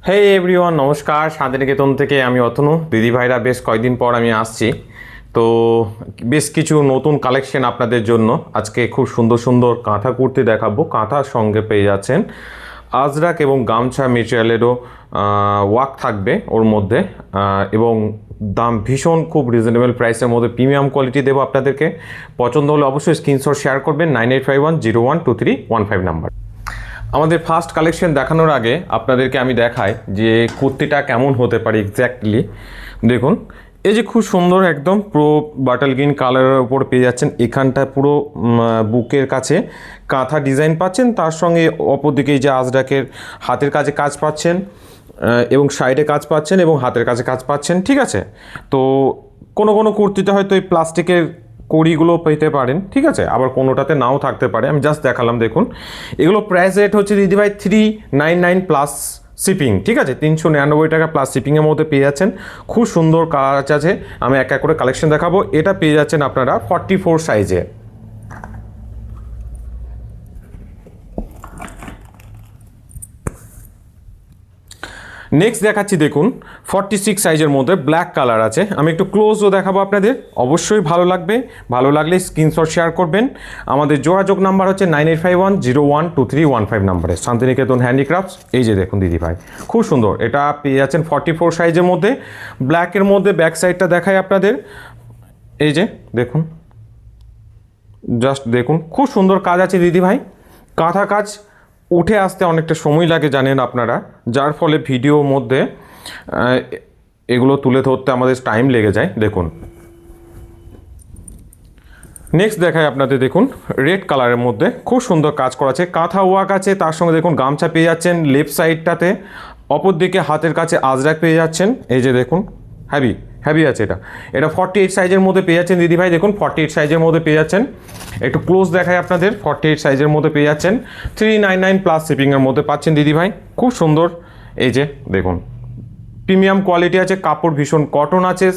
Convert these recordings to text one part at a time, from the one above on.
হে everyone, নমস্কার। শান্তিনিকেতন থেকে আমি অতনু। দিদি ভাইরা বেশ কয়েকদিন পর আমি আসছি, তো বেশ কিছু নতুন কালেকশন আপনাদের জন্য আজকে খুব সুন্দর সুন্দর কাঁথা কুর্তি দেখাবো। কাঁথার সঙ্গে পেয়ে যাচ্ছেন আজরাক এবং গামছা মেটেরিয়ালেরও ওয়ার্ক থাকবে ওর মধ্যে, এবং দাম ভীষণ খুব রিজনেবল প্রাইসের মধ্যে প্রিমিয়াম কোয়ালিটি দেবো আপনাদেরকে। পছন্দ হলে অবশ্যই স্ক্রিনশট শেয়ার করবেন 9851012315 নাম্বার। আমাদের ফার্স্ট কালেকশন দেখানোর আগে আপনাদেরকে আমি দেখাই যে কুর্তিটা কেমন হতে পারে এক্স্যাক্টলি। দেখুন, এই যে খুব সুন্দর একদম পুরো বাটাল গ্রিন কালারের উপর পেয়ে যাচ্ছেন। এখানটা পুরো বুকের কাছে কাঁথা ডিজাইন পাচ্ছেন, তার সঙ্গে অপর দিকে এই যে আজরাকের হাতের কাছে কাজ পাচ্ছেন এবং সাইডে কাজ পাচ্ছেন এবং হাতের কাছে কাজ পাচ্ছেন। ঠিক আছে, তো কোনো কোনো কুর্তিতে হয়তো এই প্লাস্টিকের কড়িগুলো পেতে পারেন, ঠিক আছে, আবার কোনোটাতে নাও থাকতে পারে। আমি জাস্ট দেখালাম। দেখুন, এগুলো প্রাইস রেট হচ্ছে দিদিভাই 399 প্লাস শিপিং। ঠিক আছে, 399 টাকা প্লাস শিপিংয়ের মধ্যে পেয়ে যাচ্ছেন। খুব সুন্দর কাজ আছে, আমি এক এক করে কালেকশন দেখাবো। এটা পেয়ে যাচ্ছেন আপনারা 44 সাইজে। নেক্সট দেখাচ্ছি, দেখুন 46 সাইজের মধ্যে ব্ল্যাক কালার আছে। আমি একটু ক্লোজও দেখাবো আপনাদের, অবশ্যই ভালো লাগবে। ভালো লাগলে স্ক্রিনশট শেয়ার করবেন। আমাদের যোগাযোগ নাম্বার হচ্ছে 9851012315 নাম্বারে, শান্তিনিকেতন হ্যান্ডিক্রাফটস। এই যে দেখুন দিদি ভাই, খুব সুন্দর। এটা পেয়ে যাচ্ছেন 44 সাইজের মধ্যে, ব্ল্যাকের মধ্যে। ব্যাক সাইডটা দেখায় আপনাদের, এই যে দেখুন, জাস্ট দেখুন, খুব সুন্দর কাজ আছে দিদি ভাই। কাঁথা কাজ উঠে আসতে অনেকটা সময় লাগে জানেন আপনারা, যার ফলে ভিডিওর মধ্যে এগুলো তুলে ধরতে আমাদের টাইম লেগে যায়। দেখুন, নেক্সট দেখায় আপনাদের, দেখুন রেড কালারের মধ্যে খুব সুন্দর কাজ করা আছে, কাঁথা ওয়ার্ক আছে। তার সঙ্গে দেখুন গামছা পেয়ে যাচ্ছেন লেফট সাইডটাতে, অপর দিকে হাতের কাছে আজরাক পেয়ে যাচ্ছেন। এই যে দেখুন, হ্যাভি আছে। এটা 48 সাইজের মধ্যে পেয়ে যাচ্ছেন দিদি ভাই। দেখুন 48 সাইজের মধ্যে পেয়ে যাচ্ছেন। একটু ক্লোজ দেখায় আপনাদের, 48 সাইজের মধ্যে পেয়ে যাচ্ছেন। 399 প্লাস শিপিংয়ের মধ্যে পাচ্ছেন দিদি ভাই। খুব সুন্দর। এই যে দেখুন, প্রিমিয়াম কোয়ালিটি আছে, কাপড় ভীষণ কটন আছে,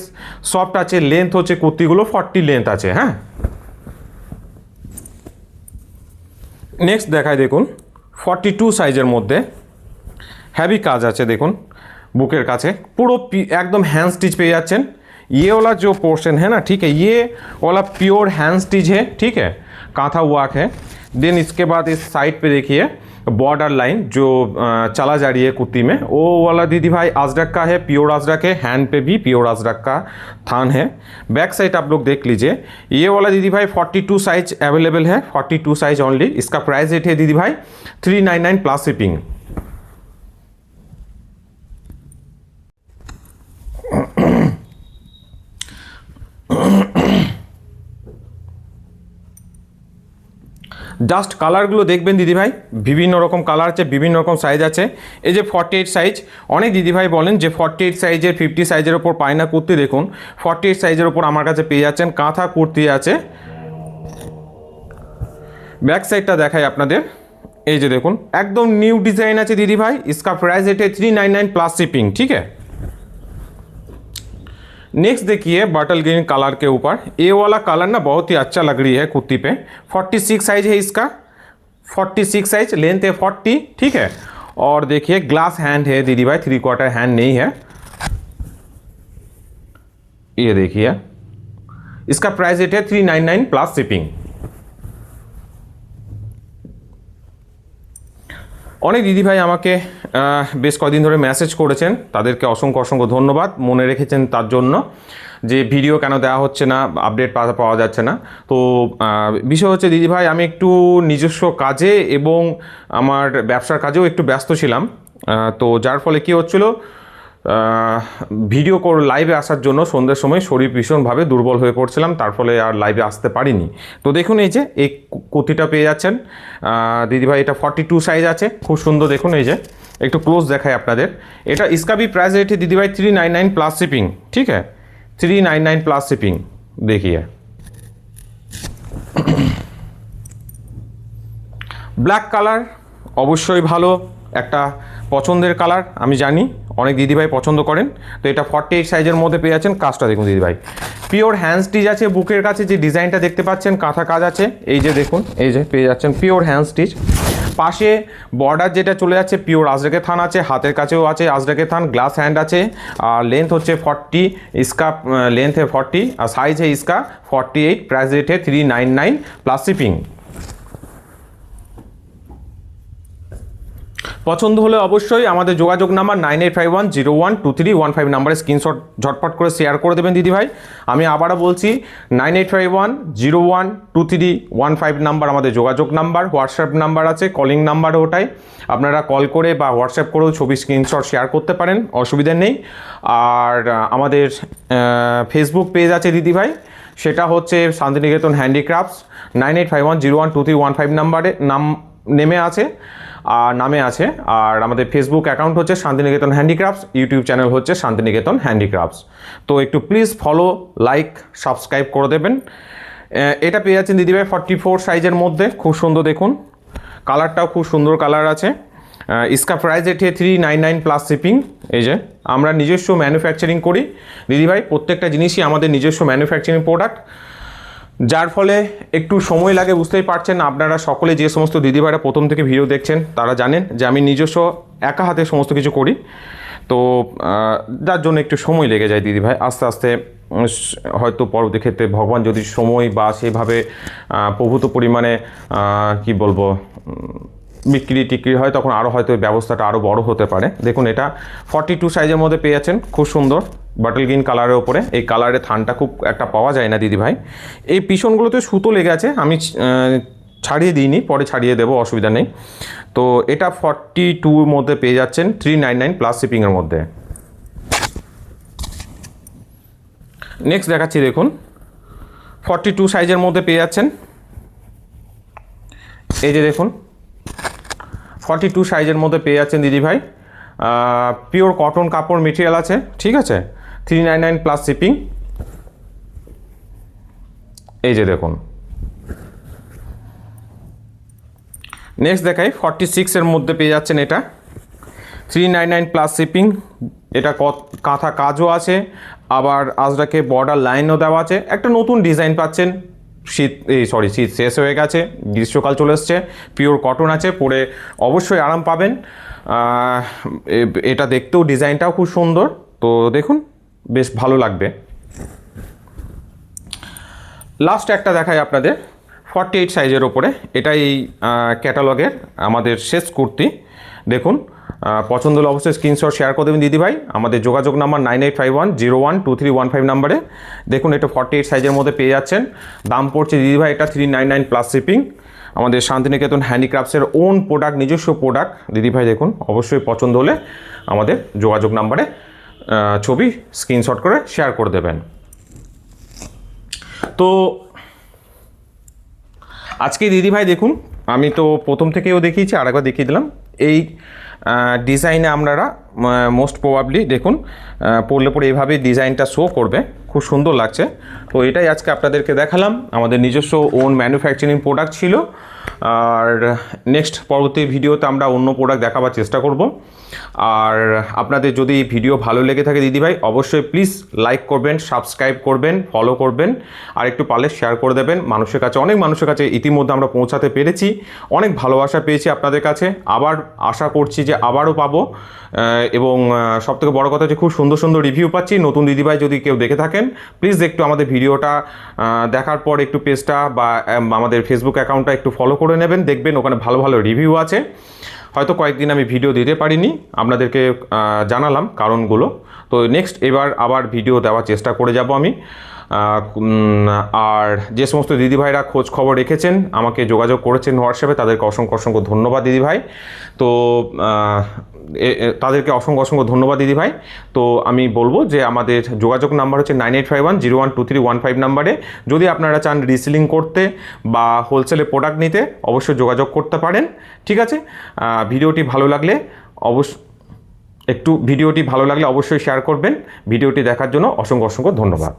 সফট আছে। লেন্থ হচ্ছে কুর্তিগুলো 40 লেন্থ আছে। হ্যাঁ, নেক্সট দেখায়, দেখুন 42 সাইজের মধ্যে হ্যাভি কাজ আছে। দেখুন बुकेर काছে পুরো एकदम हैंड स्टिच पे जाচ্ছেন। ये वाला जो पोर्शन है ना, ठीक है, ये वाला प्योर हैंड स्टिच है, ठीक है, कांथा वर्क है। देन इसके बाद इस साइड पे देखिए बॉर्डर लाइन जो चला जा रही है कुर्ती में, वो वाला दीदी भाई अजरक का है, प्योर अजरक है। हैंड पे भी प्योर अजरक का थान है। बैक साइड आप लोग देख लीजिए। ये वाला दीदी भाई 42 साइज अवेलेबल है, 42 साइज ओनली। इसका प्राइस रेट है दीदी भाई 399 प्लस शिपिंग। জাস্ট কালারগুলো দেখবেন দিদি ভাই, বিভিন্ন রকম কালার আছে, বিভিন্ন রকম সাইজ আছে। এই যে 48 সাইজ, অনেক দিদি ভাই বলেন যে 48 সাইজের 50 সাইজের ওপর পায় না কুর্তি। দেখুন 48 সাইজের ওপর আমার কাছে পেয়ে যাচ্ছেন কাঁথা কুর্তি আছে। ব্যাক সাইডটা দেখাই আপনাদের। এই যে দেখুন, একদম নিউ डिजाइन আছে दीदी भाई। इसका प्राइस रेट है 399 प्लस शिपिंग, ठीक है। नेक्स्ट देखिए बटल ग्रीन कलर के ऊपर, ये वाला कलर ना बहुत ही अच्छा लग रही है कुर्ती पे। 46 साइज है इसका, 46 साइज, लेंथ है 40, ठीक है। और देखिए ग्लास हैंड है दीदी भाई, 3/4 हैंड नहीं है। ये देखिए, इसका प्राइस रेट है 399 प्लस शिपिंग। অনেক দিদি ভাই আমাকে বেশ কয়েকদিন ধরে মেসেজ করেছেন, তাদেরকে অসংখ্য অসংখ্য ধন্যবাদ। মনে রেখেছেন তার জন্য যে ভিডিও কেন দেওয়া হচ্ছে না, আপডেট পাওয়া যাচ্ছে না। তো বিষয় হচ্ছে দিদি ভাই, আমি একটু নিজস্ব কাজে এবং আমার ব্যবসার কাজেও একটু ব্যস্ত ছিলাম। তো যার ফলে কী হচ্ছিলো, ভিডিও লাইভে আসার জন্য সন্ধ্যের সময় শরীর ভীষণভাবে দুর্বল হয়ে পড়ছিলাম, তার ফলে আর লাইভে আসতে পারিনি। তো দেখুন এই যে এই কুর্তিটা পেয়ে যাচ্ছেন দিদিভাই। এটা 42 সাইজ আছে, খুব সুন্দর। দেখুন এই যে একটু ক্লোজ দেখায় আপনাদের। এটা इसका भी प्राइस रेट है दीदी भाई 399 प्लस शिपिंग, ठीक है, 399 प्लस शिपिंग। देखिए ব্ল্যাক কালার অবশ্যই ভালো একটা পছন্দের কালার, আমি জানি অনেক দিদিভাই পছন্দ করেন। তো এটা 48 সাইজের মধ্যে পেয়ে যাচ্ছেন। কাজটা দেখুন দিদিভাই, পিওর হ্যান্ড স্টিচ আছে। বুকের কাছে যে ডিজাইনটা দেখতে পাচ্ছেন কাঁথা কাজ আছে। এই যে দেখুন, এই যে পেয়ে যাচ্ছেন পিওর হ্যান্ড স্টিচ। পাশে বর্ডার যেটা চলে যাচ্ছে পিওর আজরাকে থান আছে, হাতের কাছেও আছে আজরাকে থান, গ্লাস হ্যান্ড আছে, আর লেন্থ হচ্ছে 40, इसका लेंथ है 40 और साइज है इसका 48, प्राइस रेट है 399 प्लस शिपिंग। পছন্দ হলে অবশ্যই আমাদের যোগাযোগ নাম্বার 9851012315 নাম্বারে স্ক্রিনশট ঝটপট করে শেয়ার করে দেবেন দিদিভাই। আমি আবারও বলছি 9851012315 নাম্বার আমাদের যোগাযোগ নাম্বার, হোয়াটসঅ্যাপ নাম্বার আছে, কলিং নাম্বার ওটাই, আপনারা কল করে বা হোয়াটসঅ্যাপ করেও ছবি স্ক্রিনশট শেয়ার করতে পারেন, অসুবিধা নেই। আর আমাদের ফেসবুক পেজ আছে দিদিভাই, সেটা হচ্ছে শান্তিনিকেতন হ্যান্ডিক্রাফটস, 9851012315 নাম্বারে নামে আছে আর আমাদের ফেসবুক অ্যাকাউন্ট হচ্ছে শান্তিনিকেতন হ্যান্ডিক্রাফটস, ইউটিউব চ্যানেল হচ্ছে শান্তিনিকেতন হ্যান্ডিক্রাফটস। তো একটু প্লিজ ফলো, লাইক, সাবস্ক্রাইব করে দেবেন। এটা পেয়ে যাচ্ছেন দিদিভাই 44 সাইজের মধ্যে, খুব সুন্দর দেখুন, কালারটাও খুব সুন্দর কালার আছে। इसका प्राइस रेट है 399 প্লাস শিপিং। এই যে আমরা নিজস্ব ম্যানুফ্যাকচারিং করি দিদিভাই, প্রত্যেকটা জিনিসই আমাদের নিজস্ব ম্যানুফ্যাকচারিং প্রোডাক্ট, যার ফলে একটু সময় লাগে, বুঝতেই পারছেন। আপনারা সকলে যে সমস্ত দিদিভাইরা প্রথম থেকে ভিডিও দেখছেন তারা জানেন যে আমি নিজস্ব একা হাতে সমস্ত কিছু করি, তো যার জন্য একটু সময় লেগে যায় দিদিভাই। আস্তে আস্তে হয়তো পরবর্তী ক্ষেত্রে ভগবান যদি সময় বা সেভাবে প্রভূত পরিমাণে কি বলবো বিক্রি টিক্রি হয়, তখন আরও হয়তো ব্যবস্থাটা আরও বড় হতে পারে। দেখুন এটা 42 সাইজের মধ্যে পেয়ে যাচ্ছেন, খুব সুন্দর বাটল গ্রিন কালারের ওপরে। এই কালারের থানটা খুব একটা পাওয়া যায় না দিদিভাই। এই পিছনগুলোতে সুতো লেগে আছে, আমি ছাড়িয়ে দিইনি, পরে ছাড়িয়ে দেবো, অসুবিধা নেই। তো এটা 42 মধ্যে পেয়ে যাচ্ছেন 399 প্লাস শিপিংয়ের মধ্যে। নেক্সট দেখাচ্ছি, দেখুন 42 সাইজের মধ্যে পেয়ে যাচ্ছেন, এই যে দেখুন 42 সাইজের মধ্যে পেয়ে যাচ্ছেন দিদিভাই। পিওর কটন কাপড় মেটেরিয়াল আছে, ঠিক আছে, 399 প্লাস শিপিং। এই যে দেখুন নেক্সট দেখাই 46 এর মধ্যে পেয়ে যাচ্ছেন, এটা 399 প্লাস শিপিং। এটা কাঁথা কাজও আছে, আবার আজরাকে বর্ডার লাইনও দেওয়া আছে, একটা নতুন ডিজাইন পাচ্ছেন। শীত শেষ হয়ে গেছে, গ্রীষ্মকাল চলে এসছে, পিওর কটন আছে, পরে অবশ্যই আরাম পাবেন। এটা দেখতেও ডিজাইনটাও খুব সুন্দর, তো দেখুন বেশ ভালো লাগবে। লাস্ট একটা দেখাই আপনাদের 48 সাইজের ওপরে, এটা এই ক্যাটালগের আমাদের শেষ কুর্তি। দেখুন পছন্দ হলে অবশ্যই স্ক্রিনশট শেয়ার করে দেবেন দিদিভাই। আমাদের যোগাযোগ নাম্বার 9851012315 নাম্বারে। দেখুন এটা 48 সাইজের মধ্যে পেয়ে যাচ্ছেন, দাম পড়ছে দিদিভাই এটা 399 প্লাস শিপিং। আমাদের শান্তিনিকেতন হ্যান্ডিক্রাফটসের ওন প্রোডাক্ট, নিজস্ব প্রোডাক্ট দিদিভাই। দেখুন অবশ্যই পছন্দ হলে আমাদের যোগাযোগ নাম্বারে ছবি স্ক্রিনশট করে শেয়ার করে দেবেন। তো আজকে দিদিভাই দেখুন, আমি তো প্রথম থেকেও দেখিয়েছি, আরেকবার দেখিয়ে দিলাম। এই ডিজাইনে আপনারা মোস্ট প্রবাবলি দেখুন পরলে পরে এইভাবে ডিজাইনটা শো করবে, খুব সুন্দর লাগছে। তো এটাই আজকে আপনাদেরকে দেখালাম, আমাদের নিজস্ব ওন ম্যানুফ্যাকচারিং প্রোডাক্ট ছিল। আর নেক্সট পরবর্তী ভিডিওতে আমরা অন্য প্রোডাক্ট দেখাবার চেষ্টা করব। আর আপনাদের যদি ভিডিও ভালো লেগে থাকে দিদিভাই, অবশ্যই প্লিজ লাইক করবেন, সাবস্ক্রাইব করবেন, ফলো করবেন, আর একটু পারলে শেয়ার করে দেবেন মানুষের কাছে। অনেক মানুষের কাছে ইতিমধ্যে আমরা পৌঁছাতে পেরেছি, অনেক ভালোবাসা পেয়েছি আপনাদের কাছে, আবার আশা করছি যে আবারও পাবো। এবং সবথেকে বড় কথা যে খুব সুন্দর সুন্দর রিভিউ পাচ্ছি। নতুন দিদিভাই যদি কেউ দেখে থাকেন, প্লিজ একটু আমাদের ভিডিওটা দেখার পর একটু পেজটা বা আমাদের ফেসবুক অ্যাকাউন্টটা একটু ফলো করে নেবেন, দেখবেন ওখানে ভালো ভালো রিভিউ আছে। হয়তো কয়েকদিন আমি ভিডিও দিতে পারিনি, আপনাদেরকে জানালাম কারণগুলো। তো নেক্সট এবার আবার ভিডিও দেওয়ার চেষ্টা করে যাব আমি। আর যে সমস্ত দিদিভাইরা খোঁজ খবর রেখেছেন, আমাকে যোগাযোগ করেছেন হোয়াটসঅ্যাপে, তাদেরকে অসংখ্য অসংখ্য ধন্যবাদ দিদিভাই। তো তাদেরকে অসংখ্য অসংখ্য ধন্যবাদ দিদিভাই। তো আমি বলবো যে আমাদের যোগাযোগ নাম্বার হচ্ছে 9851012315 নাম্বারে। যদি আপনারা চান রিসেলিং করতে বা হোলসেলে প্রোডাক্ট নিতে, অবশ্যই যোগাযোগ করতে পারেন, ঠিক আছে। ভিডিওটি ভালো লাগলে ভিডিওটি ভালো লাগলে অবশ্যই শেয়ার করবেন। ভিডিওটি দেখার জন্য অসংখ্য অসংখ্য ধন্যবাদ।